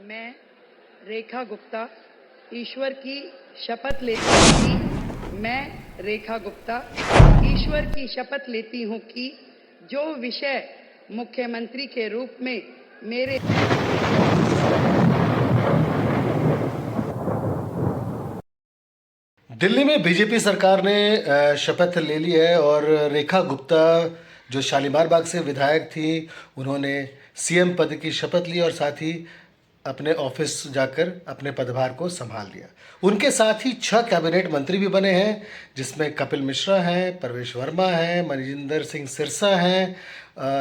मैं रेखा गुप्ता ईश्वर की शपथ लेती हूँ कि मैं रेखा गुप्ता ईश्वर की शपथ लेती हूँ कि जो विषय मुख्यमंत्री के रूप में मेरे दिल्ली में बीजेपी सरकार ने शपथ ले ली है और रेखा गुप्ता जो शालीमार बाग से विधायक थी, उन्होंने सीएम पद की शपथ ली और साथ ही अपने ऑफिस जाकर अपने पदभार को संभाल लिया। उनके साथ ही 6 कैबिनेट मंत्री भी बने हैं, जिसमें कपिल मिश्रा हैं, प्रवेश वर्मा हैं, मनिंदर सिंह सिरसा हैं,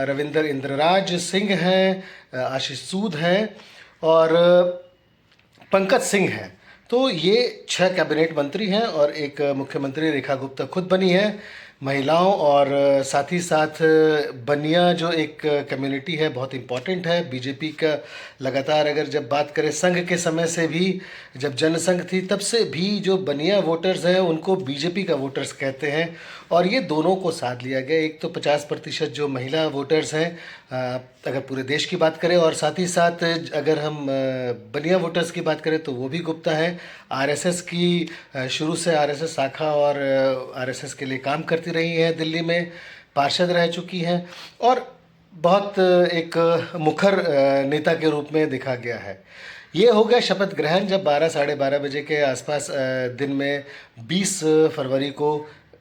रविंद्र इंद्रराज सिंह हैं, आशीष सूद हैं और पंकज सिंह हैं। तो ये 6 कैबिनेट मंत्री हैं और एक मुख्यमंत्री रेखा गुप्ता खुद बनी है। महिलाओं और साथ ही साथ बनिया जो एक कम्युनिटी है, बहुत इम्पॉर्टेंट है बीजेपी का। लगातार अगर जब बात करें संघ के समय से भी, जब जनसंघ थी तब से भी जो बनिया वोटर्स हैं उनको बीजेपी का वोटर्स कहते हैं और ये दोनों को साथ लिया गया। एक तो 50% जो महिला वोटर्स हैं अगर पूरे देश की बात करें, और साथ ही साथ अगर हम बनिया वोटर्स की बात करें तो वो भी गुप्ता है। आरएसएस की शुरू से आरएसएस शाखा और आरएसएस के लिए काम करती रही हैं, दिल्ली में पार्षद रह चुकी हैं और बहुत एक मुखर नेता के रूप में देखा गया है। ये हो गया शपथ ग्रहण जब 12 साढ़े 12 बजे के आसपास दिन में 20 फरवरी को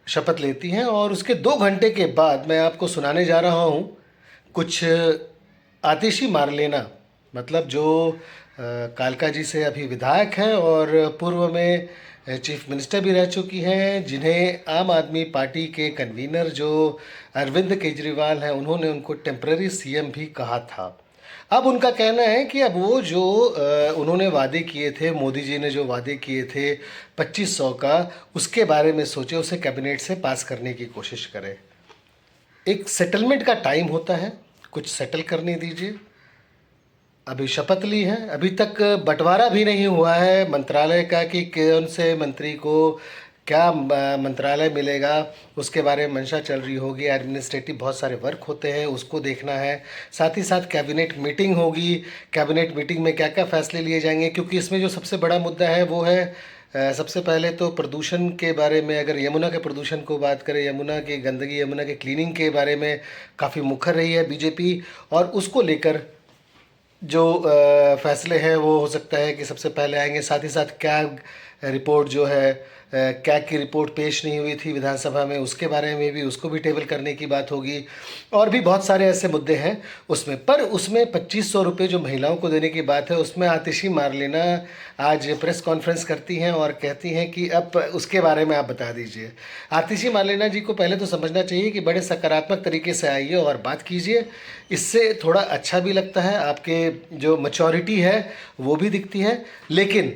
शपथ लेती हैं और उसके 2 घंटे के बाद मैं आपको सुनाने जा रहा हूँ कुछ आतिशी मार लेना। मतलब जो कालका जी से अभी विधायक हैं और पूर्व में चीफ मिनिस्टर भी रह चुकी हैं, जिन्हें आम आदमी पार्टी के कन्वीनर जो अरविंद केजरीवाल हैं उन्होंने उनको टेम्पररी सीएम भी कहा था। अब उनका कहना है कि अब वो जो उन्होंने वादे किए थे, मोदी जी ने जो वादे किए थे 2500 का, उसके बारे में सोचे, उसे कैबिनेट से पास करने की कोशिश करें। एक सेटलमेंट का टाइम होता है, कुछ सेटल करने दीजिए। अभी शपथ ली है, अभी तक बंटवारा भी नहीं हुआ है मंत्रालय का कि कौन से मंत्री को क्या मंत्रालय मिलेगा, उसके बारे में मंशा चल रही होगी। एडमिनिस्ट्रेटिव बहुत सारे वर्क होते हैं, उसको देखना है। साथ ही साथ कैबिनेट मीटिंग होगी, कैबिनेट मीटिंग में क्या क्या फैसले लिए जाएंगे, क्योंकि इसमें जो सबसे बड़ा मुद्दा है वो है सबसे पहले तो प्रदूषण के बारे में। अगर यमुना के प्रदूषण को बात करें, यमुना की गंदगी, यमुना के क्लीनिंग के बारे में काफ़ी मुखर रही है बीजेपी, और उसको लेकर जो फैसले हैं वो हो सकता है कि सबसे पहले आएंगे। साथ ही साथ कैग रिपोर्ट जो है, कैग की रिपोर्ट पेश नहीं हुई थी विधानसभा में, उसके बारे में भी, उसको भी टेबल करने की बात होगी। और भी बहुत सारे ऐसे मुद्दे हैं उसमें। पर उसमें 2500 रुपये जो महिलाओं को देने की बात है, उसमें आतिशी मार लेना आज प्रेस कॉन्फ्रेंस करती हैं और कहती हैं कि अब उसके बारे में आप बता दीजिए। आतिशी मार लेना जी को पहले तो समझना चाहिए कि बड़े सकारात्मक तरीके से आइए और बात कीजिए, इससे थोड़ा अच्छा भी लगता है, आपके जो मैच्योरिटी है वो भी दिखती है। लेकिन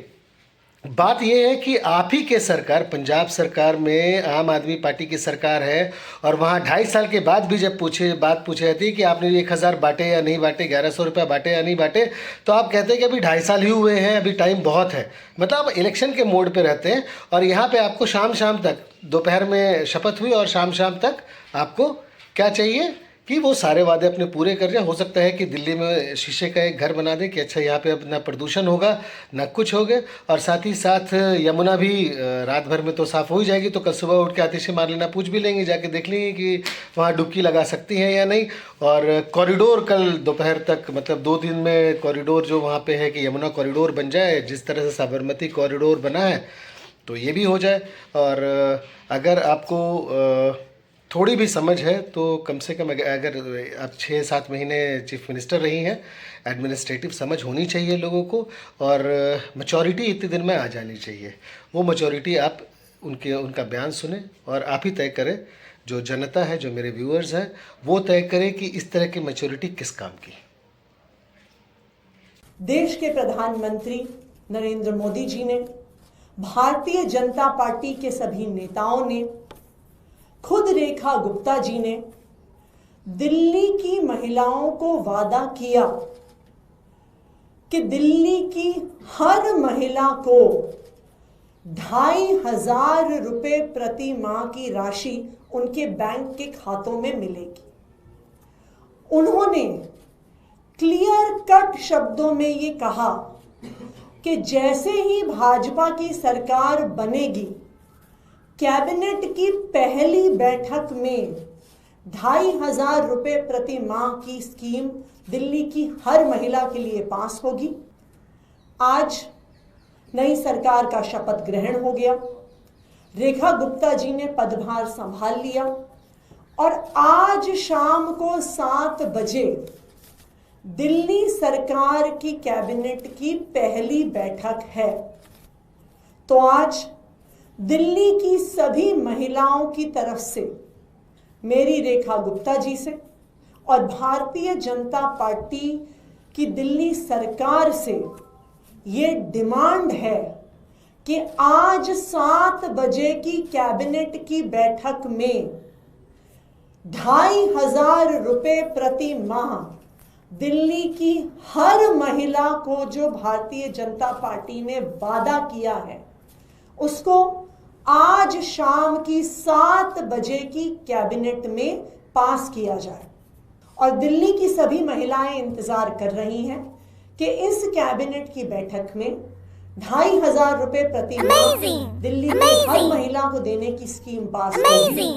बात यह है कि आप ही के सरकार, पंजाब सरकार में आम आदमी पार्टी की सरकार है और वहाँ 2.5 साल के बाद भी जब बात पूछी जाती है कि आपने 1000 बांटे या नहीं बांटे, 1100 रुपये बांटे या नहीं बांटे, तो आप कहते हैं कि अभी 2.5 साल ही हुए हैं, अभी टाइम बहुत है। मतलब आप इलेक्शन के मोड पे रहते हैं और यहाँ पे आपको शाम तक, दोपहर में शपथ हुई और शाम तक आपको क्या चाहिए कि वो सारे वादे अपने पूरे कर जाए। हो सकता है कि दिल्ली में शीशे का एक घर बना दें कि अच्छा यहाँ पे अब ना प्रदूषण होगा ना कुछ होगा, और साथ ही साथ यमुना भी रात भर में तो साफ़ हो ही जाएगी। तो कल सुबह उठ के आतिशी मार लेना, पूछ भी लेंगे, जाके देख लेंगे कि वहाँ डुबकी लगा सकती हैं या नहीं। और कॉरिडोर कल दोपहर तक, मतलब 2 दिन में कॉरिडोर जो वहाँ पर है कि यमुना कॉरिडोर बन जाए, जिस तरह से साबरमती कॉरिडोर बना है, तो ये भी हो जाए। और अगर आपको थोड़ी भी समझ है तो कम से कम अगर आप 6-7 महीने चीफ मिनिस्टर रही हैं, एडमिनिस्ट्रेटिव समझ होनी चाहिए लोगों को, और मैच्योरिटी इतने दिन में आ जानी चाहिए। वो मैच्योरिटी आप उनका बयान सुने और आप ही तय करें, जो जनता है, जो मेरे व्यूअर्स हैं, वो तय करें कि इस तरह की मैच्योरिटी किस काम की। देश के प्रधानमंत्री नरेंद्र मोदी जी ने, भारतीय जनता पार्टी के सभी नेताओं ने, खुद रेखा गुप्ता जी ने दिल्ली की महिलाओं को वादा किया कि दिल्ली की हर महिला को 2500 रुपए प्रति माह की राशि उनके बैंक के खातों में मिलेगी। उन्होंने क्लियर कट शब्दों में ये कहा कि जैसे ही भाजपा की सरकार बनेगी, कैबिनेट की पहली बैठक में 2,500 रुपए प्रति माह की स्कीम दिल्ली की हर महिला के लिए पास होगी। आज नई सरकार का शपथ ग्रहण हो गया, रेखा गुप्ता जी ने पदभार संभाल लिया और आज शाम को 7 बजे दिल्ली सरकार की कैबिनेट की पहली बैठक है। तो आज दिल्ली की सभी महिलाओं की तरफ से मेरी रेखा गुप्ता जी से और भारतीय जनता पार्टी की दिल्ली सरकार से ये डिमांड है कि आज 7 बजे की कैबिनेट की बैठक में 2,500 रुपए प्रति माह दिल्ली की हर महिला को जो भारतीय जनता पार्टी ने वादा किया है, उसको आज शाम की 7 बजे की कैबिनेट में पास किया जाए। और दिल्ली की सभी महिलाएं इंतजार कर रही हैं कि इस कैबिनेट की बैठक में 2,500 रुपए प्रति माह दिल्ली की हर महिला को देने की स्कीम पास होगी।